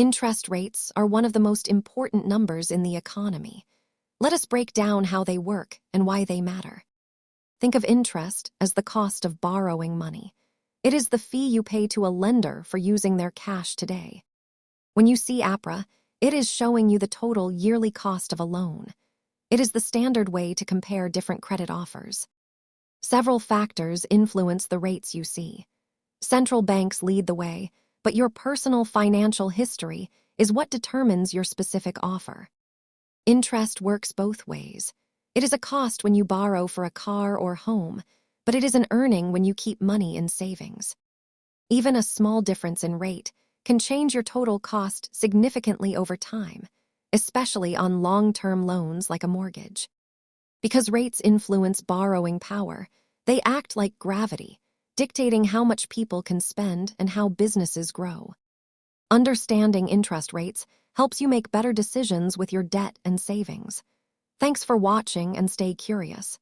Interest rates are one of the most important numbers in the economy. Let us break down how they work and why they matter. Think of interest as the cost of borrowing money. It is the fee you pay to a lender for using their cash today. When you see APRA, it is showing you the total yearly cost of a loan. It is the standard way to compare different credit offers. Several factors influence the rates you see. Central banks lead the way, but your personal financial history is what determines your specific offer. Interest works both ways. It is a cost when you borrow for a car or home, but it is an earning when you keep money in savings. Even a small difference in rate can change your total cost significantly over time, especially on long-term loans like a mortgage. Because rates influence borrowing power, they act like gravity, dictating how much people can spend and how businesses grow. Understanding interest rates helps you make better decisions with your debt and savings. Thanks for watching and stay curious.